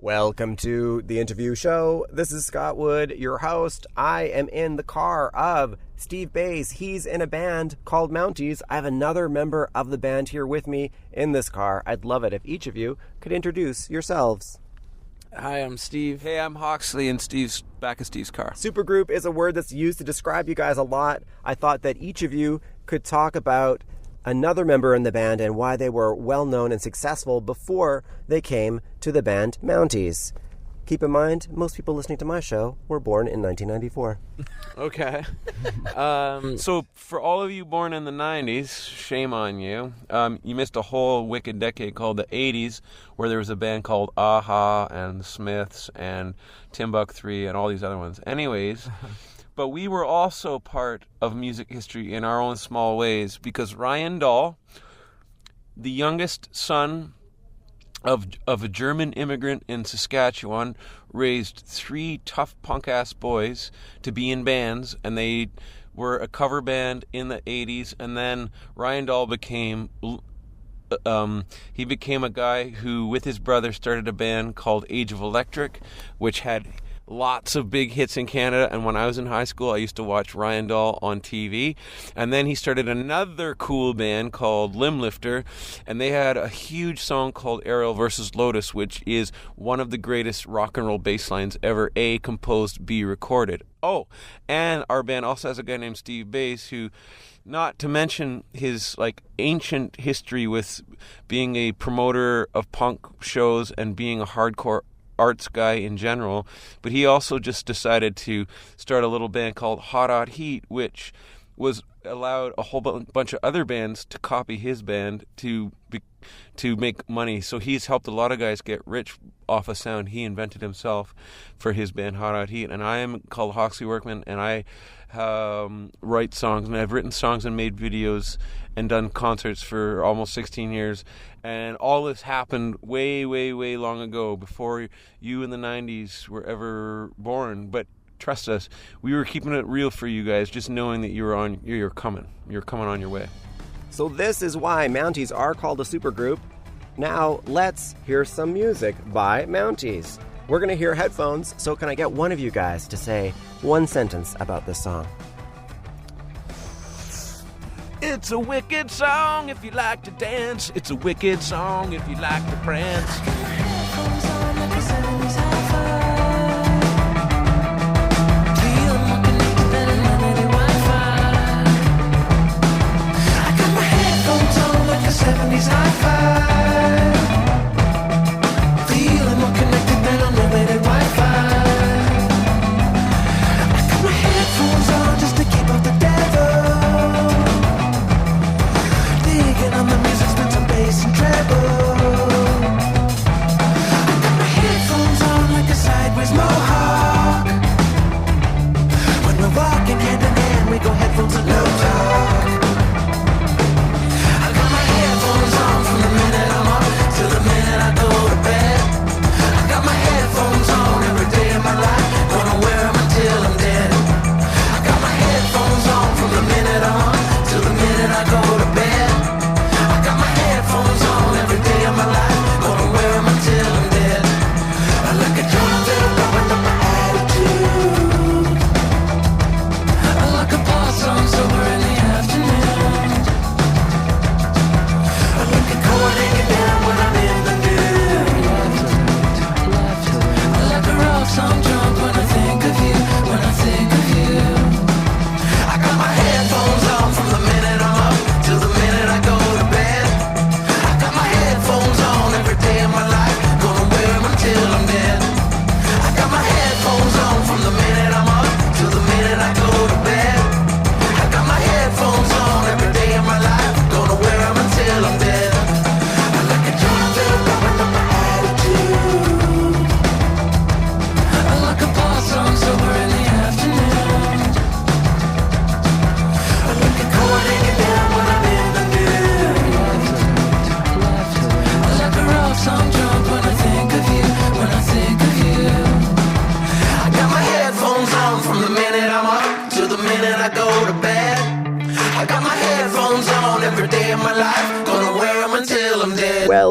Welcome to the interview show. This is Scott Wood, your host. I am in the car of Steve Bass. He's in a band called Mounties. I have another member of the band here with me in this car. I'd love it if each of you could introduce yourselves. Hi, I'm Steve. Hey, I'm Hawksley and Steve's back of Steve's car. Supergroup is a word that's used to describe you guys a lot. I thought that each of you could talk about another member in the band and why they were well known and successful before they came to the band Mounties. Keep in mind, most people listening to my show were born in 1994. Okay. So for all of you born in the 90s, shame on you. You missed a whole wicked decade called the 80s, where there was a band called Aha and the Smiths and Timbuk 3 and all these other ones. Anyways, but we were also part of music history in our own small ways, because Ryan Dahle, the youngest son of a German immigrant in Saskatchewan, raised three tough punk-ass boys to be in bands, and they were a cover band in the 80s, and then Ryan Dahle became a guy who, with his brother, started a band called Age of Electric, which had lots of big hits in Canada. And when I was in high school, I used to watch Ryan Dahle on TV. And then he started another cool band called Limblifter, and they had a huge song called Ariel versus Lotus, which is one of the greatest rock and roll bass lines ever, A, composed, B, recorded. Oh, and our band also has a guy named Steve Bass, who, not to mention his ancient history with being a promoter of punk shows and being a hardcore arts guy in general, but he also just decided to start a little band called Hot Heat, which was allowed a whole bunch of other bands to copy his band to make money. So he's helped a lot of guys get rich off a sound he invented himself for his band Hot Heat. And I am called Hawksley Workman, and I write songs, and I've written songs and made videos and done concerts for almost 16 years. And all this happened way, way, way long ago, before you in the 90s were ever born. But trust us, we were keeping it real for you guys, just knowing that you're coming on your way. So this is why Mounties are called a supergroup. Now let's hear some music by Mounties. We're going to hear Headphones, so can I get one of you guys to say one sentence about this song? It's a wicked song if you like to dance. It's a wicked song if you like to prance.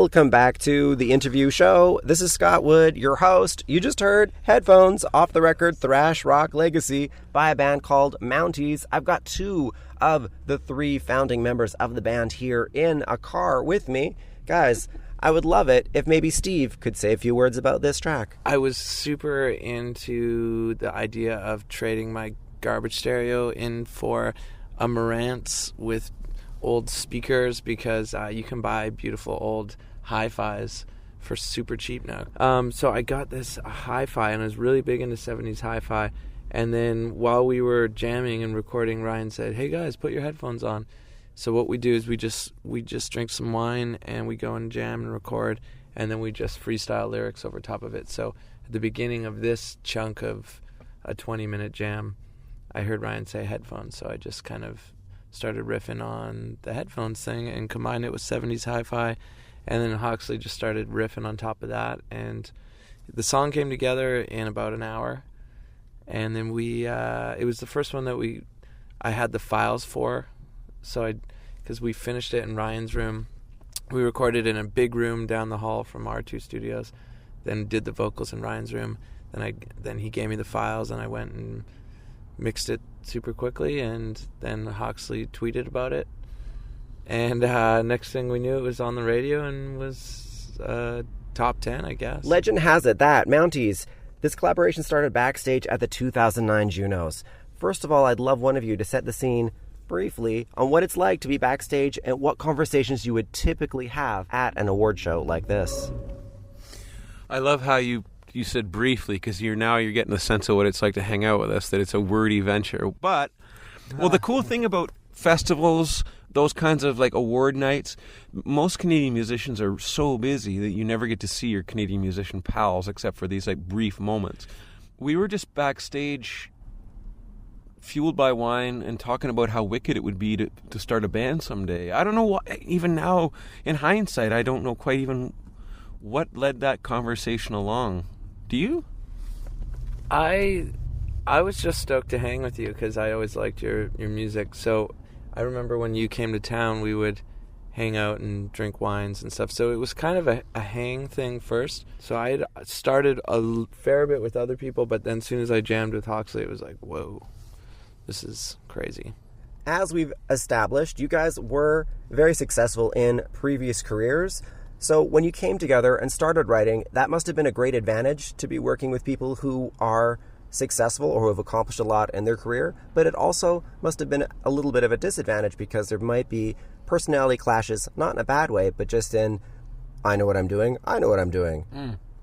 Welcome back to the interview show. This is Scott Wood, your host. You just heard Headphones, off the record thrash rock legacy by a band called Mounties. I've got 2 of the 3 founding members of the band here in a car with me. Guys, I would love it if maybe Steve could say a few words about this track. I was super into the idea of trading my garbage stereo in for a Marantz with old speakers because you can buy beautiful old hi-fis for super cheap now. So I got this hi-fi, and I was really big into 70s hi-fi. And then while we were jamming and recording, Ryan said, "Hey guys, put your headphones on." So what we do is we just drink some wine and we go and jam and record, and then we just freestyle lyrics over top of it. So at the beginning of this chunk of a 20-minute jam, I heard Ryan say headphones, so I just kind of started riffing on the headphones thing and combined it with 70s hi-fi, and then Hawksley just started riffing on top of that, and the song came together in about an hour. And then it was the first one that I had the files for, so because we finished it in Ryan's room. We recorded in a big room down the hall from our 2 studios, then did the vocals in Ryan's room. Then he gave me the files, and I went and mixed it super quickly, and then Hawksley tweeted about it, and next thing we knew, it was on the radio and was top 10, I guess. Legend has it that Mounties, this collaboration started backstage at the 2009 Junos. First of all, I'd love one of you to set the scene briefly on what it's like to be backstage and what conversations you would typically have at an award show like this. I love how you said briefly, because you're getting the sense of what it's like to hang out with us, that it's a wordy venture. But, well, the cool thing about festivals, those kinds of like award nights, most Canadian musicians are so busy that you never get to see your Canadian musician pals except for these like brief moments. We were just backstage, fueled by wine and talking about how wicked it would be to start a band someday. I don't know what, even now in hindsight, I don't know quite even what led that conversation along. Do you? I was just stoked to hang with you because I always liked your music. So I remember when you came to town, we would hang out and drink wines and stuff. So it was kind of a hang thing first. So I had started a fair bit with other people, but then as soon as I jammed with Hawksley, it was like, whoa, this is crazy. As we've established, you guys were very successful in previous careers. So when you came together and started writing, that must have been a great advantage to be working with people who are successful or who have accomplished a lot in their career, but it also must have been a little bit of a disadvantage because there might be personality clashes, not in a bad way, but just in, I know what I'm doing,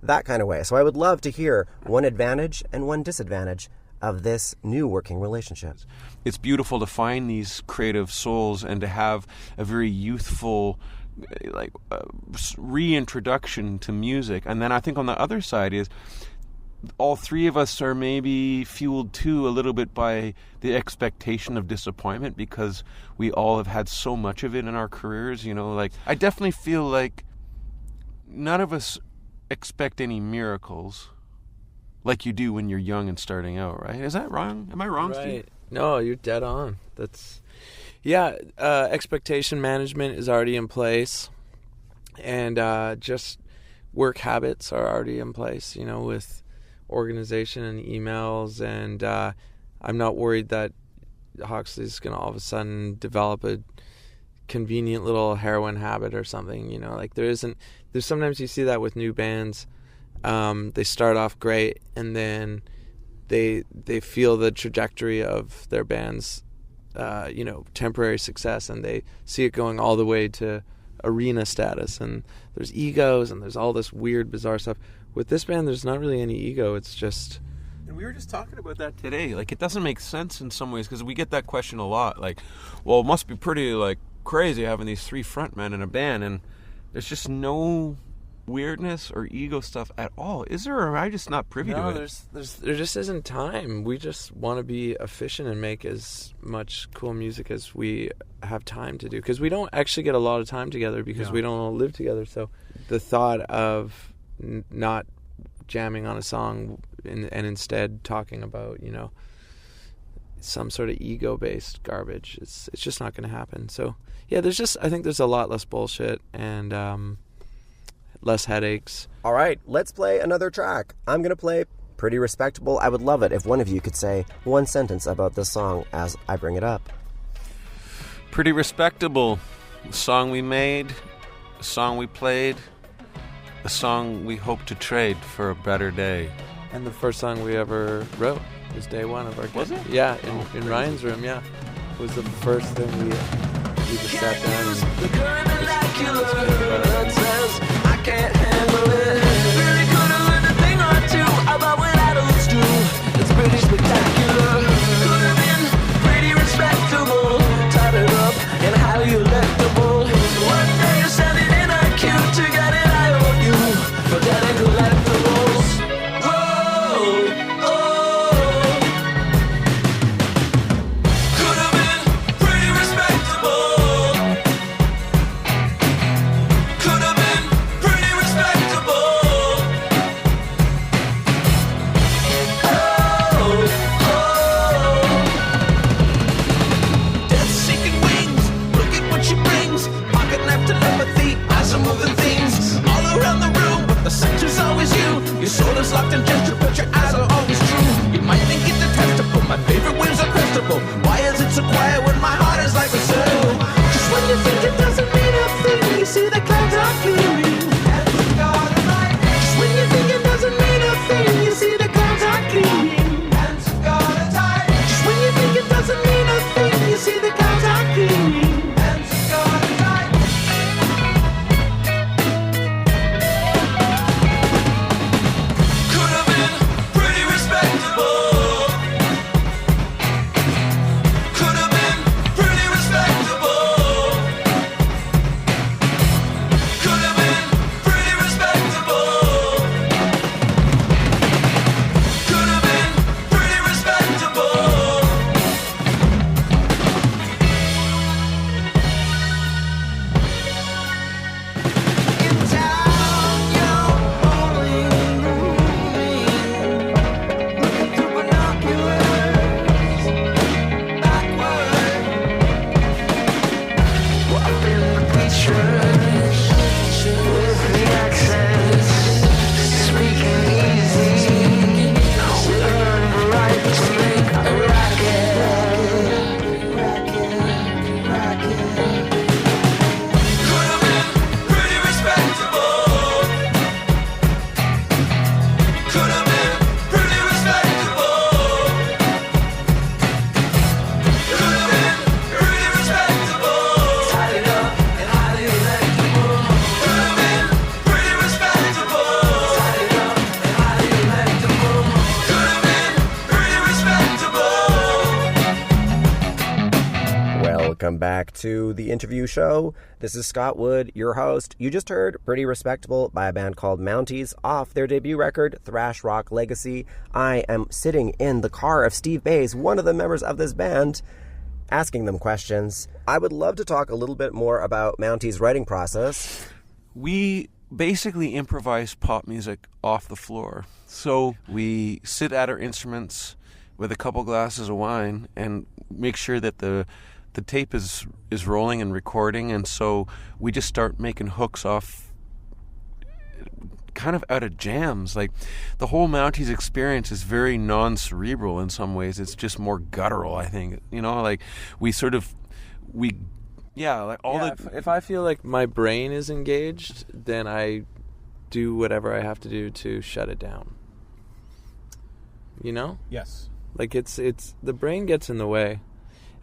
that kind of way. So I would love to hear one advantage and one disadvantage of this new working relationship. It's beautiful to find these creative souls and to have a very youthful reintroduction to music. And then I think on the other side is all 3 of us are maybe fueled too a little bit by the expectation of disappointment because we all have had so much of it in our careers. I definitely feel like none of us expect any miracles like you do when you're young and starting out, right? Is that wrong? Am I wrong, Right. Steve? No, you're dead on. Expectation management is already in place, and just work habits are already in place, with organization and emails, and I'm not worried that Hawksley's going to all of a sudden develop a convenient little heroin habit or something, there's sometimes you see that with new bands. They start off great, and then they feel the trajectory of their band's temporary success, and they see it going all the way to arena status, and there's egos and there's all this weird bizarre stuff. With this band, there's not really any ego. It's just, and we were just talking about that today. It doesn't make sense in some ways because we get that question a lot. Well, it must be pretty crazy having these 3 frontmen in a band, and there's just no weirdness or ego stuff at all. Is there, or am I just not privy to it? There just isn't time. We just want to be efficient and make as much cool music as we have time to do, because we don't actually get a lot of time together because we don't all live together. So the thought of not jamming on a song and instead talking about some sort of ego-based garbage, it's just not going to happen. So yeah, I think there's a lot less bullshit, and less headaches. All right, let's play another track. I'm going to play Pretty Respectable. I would love it if one of you could say one sentence about this song as I bring it up. Pretty Respectable. A song we made, a song we played, a song we hope to trade for a better day. And the first song we ever wrote was day one of our Was it? Yeah, in Ryan's room, yeah. It was the first thing we just sat down and... I can't handle it. Really could have learned a thing or two about what adults do. It's pretty spectacular. Could have been pretty respectable. Tied it up and highly electable. One day you're standing in a queue to get an eye on you. Forgetting collectibles. Locked in gesture, but your eyes are always true. You might think it's detestable. My favorite wins are crestable. Why is it so quiet when my heart is like a cell? Just when you think it doesn't mean a thing, you see the clouds are clearing. Just when you think it doesn't mean a thing, you see the clouds are clearing. Just when you think it doesn't mean a thing, you see the clouds are clearing. Welcome back to the interview show. This is Scott Wood, your host. You just heard Pretty Respectable by a band called Mounties off their debut record, Thrash Rock Legacy. I am sitting in the car of Steve Bays, one of the members of this band, asking them questions. I would love to talk a little bit more about Mounties' writing process. We basically improvise pop music off the floor. So we sit at our instruments with a couple glasses of wine and make sure that the tape is rolling and recording, and so we just start making hooks off kind of out of jams. Like, the whole Mounties experience is very non-cerebral in some ways. It's just more guttural, I think. You know, like, if I feel like my brain is engaged, then I do whatever I have to do to shut it down. You know? Yes. Like, it's the brain gets in the way.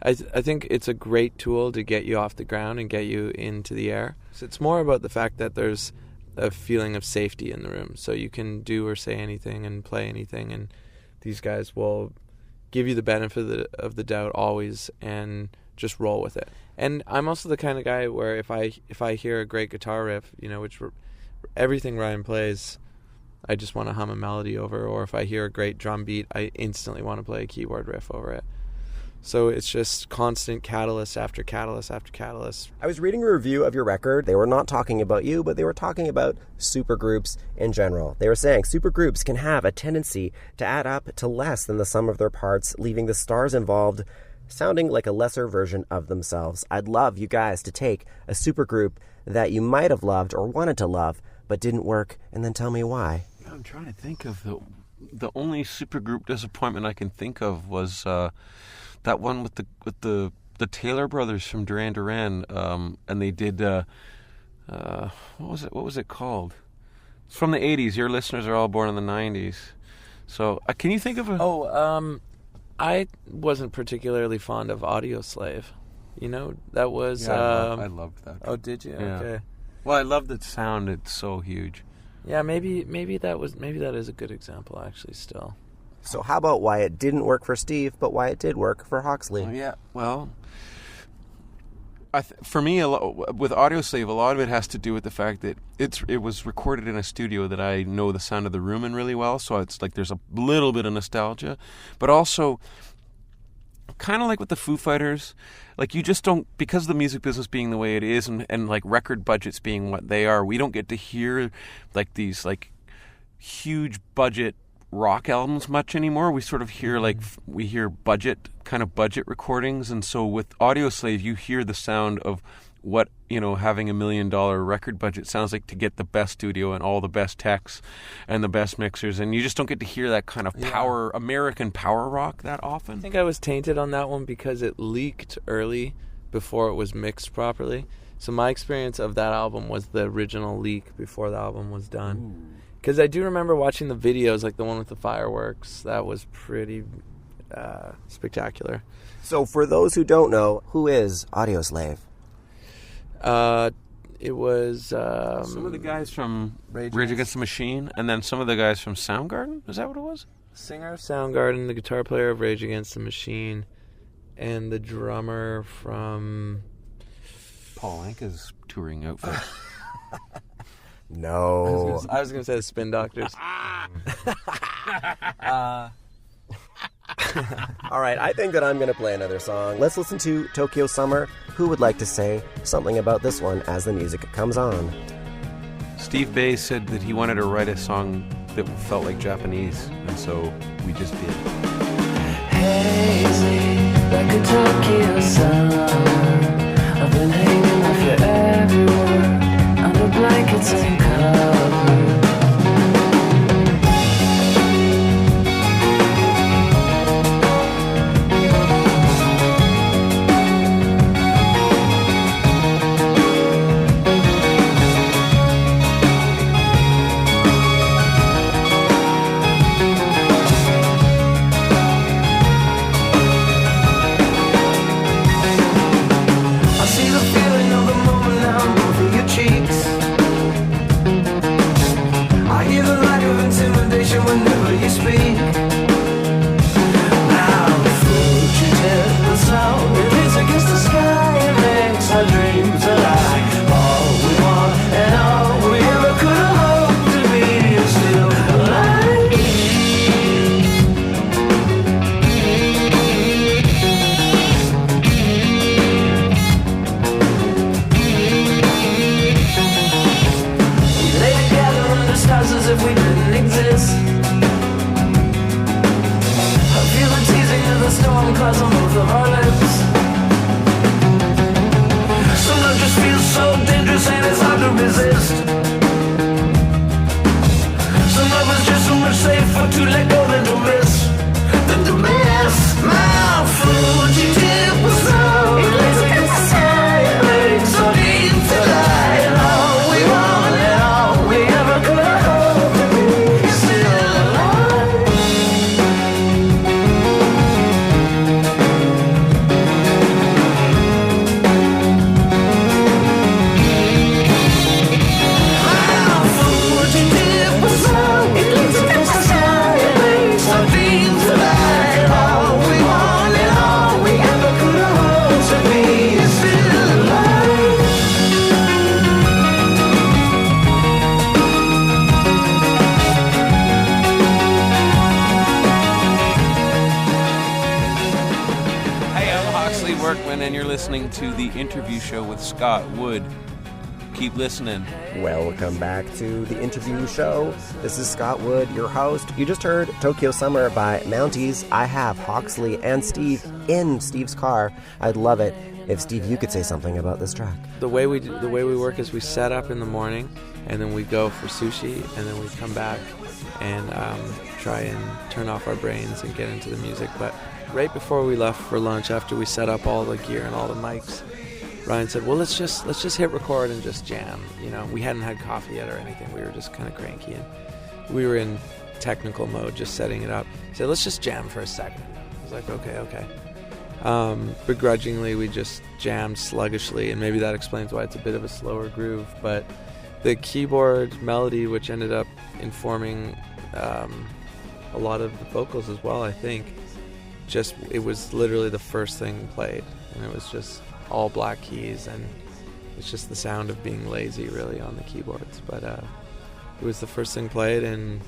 I think it's a great tool to get you off the ground and get you into the air. So it's more about the fact that there's a feeling of safety in the room. So you can do or say anything and play anything, and these guys will give you the benefit of the doubt always and just roll with it. And I'm also the kind of guy where if I hear a great guitar riff, you know, which everything Ryan plays, I just want to hum a melody over, or if I hear a great drum beat, I instantly want to play a keyboard riff over it. So it's just constant catalyst after catalyst after catalyst. I was reading a review of your record. They were not talking about you, but they were talking about supergroups in general. They were saying supergroups can have a tendency to add up to less than the sum of their parts, leaving the stars involved sounding like a lesser version of themselves. I'd love you guys to take a supergroup that you might have loved or wanted to love, but didn't work, and then tell me why. I'm trying to think of the only supergroup disappointment I can think of was that one with the Taylor brothers from Duran Duran, and they did what was it called? It's from the 80s. Your listeners are all born in the 90s. So can you think of a... I wasn't particularly fond of Audioslave. You know, that was... I loved that. Oh, did you? Yeah. Okay. Well, I loved the sound. It's so huge. Yeah, maybe that is a good example, actually, still. So how about why it didn't work for Steve, but why it did work for Hawksley? Oh, yeah, well... for me, with Audioslave, a lot of it has to do with the fact that it was recorded in a studio that I know the sound of the room in really well, so it's like there's a little bit of nostalgia, but also kind of like with the Foo Fighters, like you just don't, because of the music business being the way it is, and like record budgets being what they are, we don't get to hear like these like huge budget rock albums much anymore. We sort of hear we hear budget recordings, and so with Audioslave you hear the sound of what, you know, having $1 million record budget sounds like to get the best studio and all the best techs and the best mixers, and you just don't get to hear that kind of American power rock that often. I think I was tainted on that one because it leaked early before it was mixed properly. So my experience of that album was the original leak before the album was done. Because I do remember watching the videos, like the one with the fireworks. That was pretty spectacular. So for those who don't know, who is Audioslave? It was... some of the guys from Rage Against the Machine, and then some of the guys from Soundgarden? Is that what it was? Singer of Soundgarden, the guitar player of Rage Against the Machine, and the drummer from... Paul Anka's touring outfit. No. I was going to say the Spin Doctors. All right, I think that I'm going to play another song. Let's listen to Tokyo Summer. Who would like to say something about this one as the music comes on? Steve Bay said that he wanted to write a song that felt like Japanese, and so we just did. Hazy, like a Tokyo summer. I've been hanging with you everywhere, under blankets and covers. Workman, and you're listening to The Interview Show with Scott Wood. Keep listening. Welcome back to The Interview Show. This is Scott Wood, your host. You just heard Tokyo Summer by Mounties. I have Hawksley and Steve in Steve's car. I'd love it if, Steve, you could say something about this track. The way we work is we set up in the morning, and then we go for sushi, and then we come back and try and turn off our brains and get into the music. But right before we left for lunch, after we set up all the gear and all the mics, Ryan said, well, let's just hit record and just jam. You know, we hadn't had coffee yet or anything. We were just kind of cranky, and we were in technical mode, just setting it up. He said, let's just jam for a second. I was like, okay. Begrudgingly, we just jammed sluggishly, and maybe that explains why it's a bit of a slower groove. But the keyboard melody, which ended up informing a lot of the vocals as well, I think, it was literally the first thing played, and it was just all black keys, and it's just the sound of being lazy really on the keyboards. But it was the first thing played, and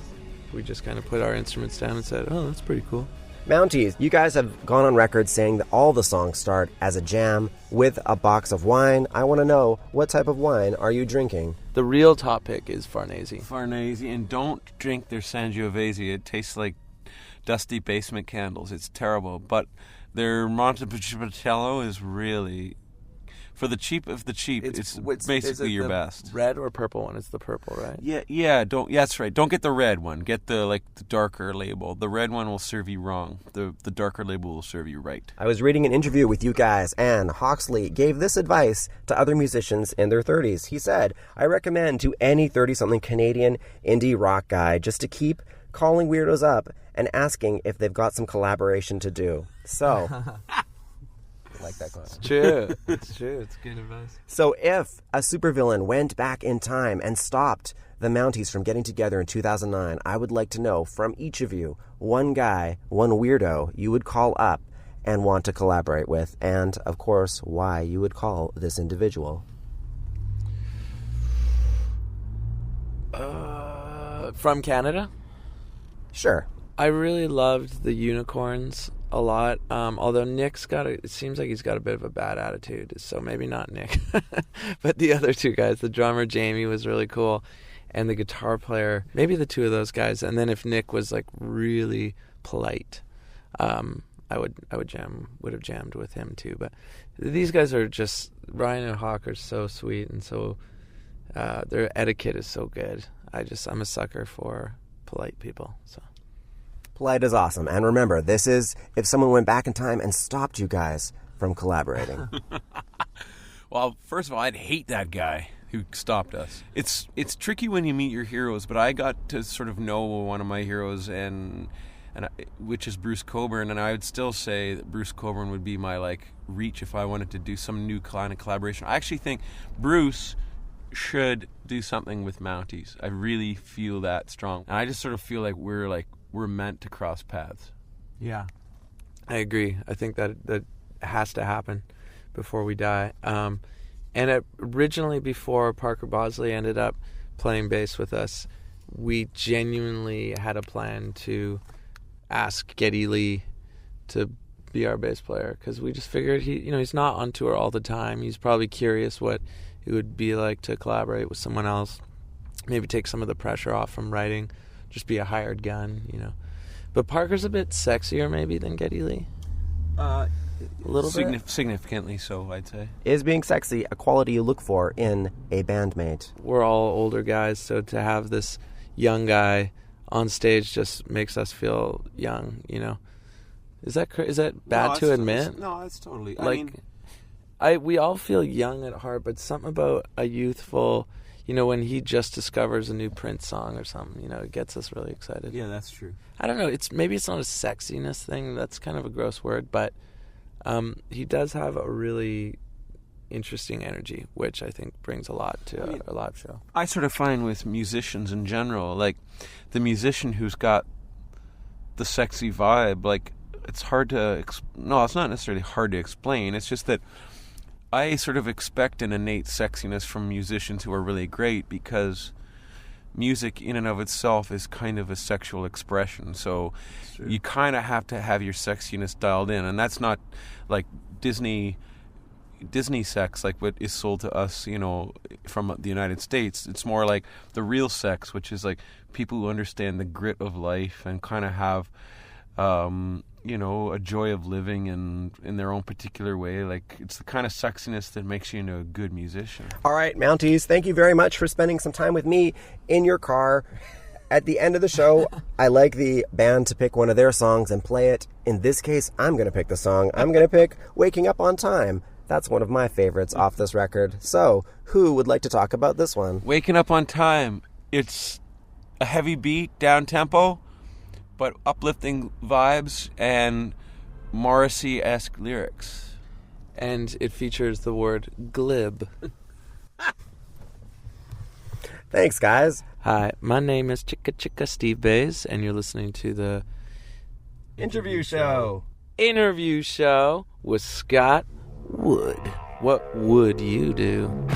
we just kind of put our instruments down and said, oh, that's pretty cool. Mounties, you guys have gone on record saying that all the songs start as a jam with a box of wine. I want to know, what type of wine are you drinking? The real top pick is Farnese. Farnese, and don't drink their Sangiovese. It tastes like dusty basement candles. It's terrible. But their Montepulciano is really, for the cheap of the cheap, it's basically your best. Red or purple one? It's the purple, right? Yeah. That's right. Don't get the red one. Get the darker label. The red one will serve you wrong. The darker label will serve you right. I was reading an interview with you guys, and Hawksley gave this advice to other musicians in their 30s. He said, I recommend to any 30-something Canadian indie rock guy just to keep calling weirdos up and asking if they've got some collaboration to do. So, I like that quote. It's true. It's true. It's good advice. So if a supervillain went back in time and stopped the Mounties from getting together in 2009, I would like to know from each of you, one guy, one weirdo you would call up and want to collaborate with, and, of course, why you would call this individual. From Canada? Sure. I really loved the Unicorns a lot, although Nick's it seems like he's got a bit of a bad attitude, so maybe not Nick. But the other two guys, the drummer Jamie was really cool, and the guitar player, maybe the two of those guys. And then if Nick was like really polite, I would have jammed with him too. But these guys are just, Ryan and Hawk are so sweet, and so their etiquette is so good. I'm a sucker for polite people. So Polite is awesome. And remember, this is if someone went back in time and stopped you guys from collaborating. Well, first of all, I'd hate that guy who stopped us. It's tricky when you meet your heroes, but I got to sort of know one of my heroes, which is Bruce Cockburn, and I would still say that Bruce Cockburn would be my reach if I wanted to do some new kind of collaboration. I actually think Bruce should do something with Mounties. I really feel that strong, and I just sort of feel like we're meant to cross paths. Yeah, I agree. I think that has to happen before we die. And originally, before Parker Bossley ended up playing bass with us, we genuinely had a plan to ask Geddy Lee to be our bass player, because we just figured he's not on tour all the time. He's probably curious what it would be like to collaborate with someone else, maybe take some of the pressure off from writing, just be a hired gun, But Parker's a bit sexier maybe than Geddy Lee. A little bit? Significantly so, I'd say. Is being sexy a quality you look for in a bandmate? We're all older guys, so to have this young guy on stage just makes us feel young, Is that bad to admit? No, it's totally. We all feel young at heart, but something about a youthful, when he just discovers a new Prince song or something, it gets us really excited. Yeah, that's true. I don't know. Maybe it's not a sexiness thing. That's kind of a gross word, but he does have a really interesting energy, which I think brings a lot to a live show. I sort of find with musicians in general, the musician who's got the sexy vibe, it's hard to... No, it's not necessarily hard to explain. It's just that I sort of expect an innate sexiness from musicians who are really great, because music in and of itself is kind of a sexual expression. So you kind of have to have your sexiness dialed in, and that's not like Disney sex, like what is sold to us, from the United States. It's more like the real sex, which is like people who understand the grit of life and kind of have a joy of living in their own particular way. Like, it's the kind of sexiness that makes you into a good musician. All right, Mounties, thank you very much for spending some time with me in your car. At the end of the show, I like the band to pick one of their songs and play it. In this case, I'm going to pick the song. I'm going to pick Waking Up on Time. That's one of my favorites off this record. So, who would like to talk about this one? Waking Up on Time. It's a heavy beat, down-tempo, but uplifting vibes and Morrissey-esque lyrics. And it features the word glib. Thanks, guys. Hi, my name is Chicka Steve Bays, and you're listening to the Interview show. Interview show with Scott Wood. What would you do?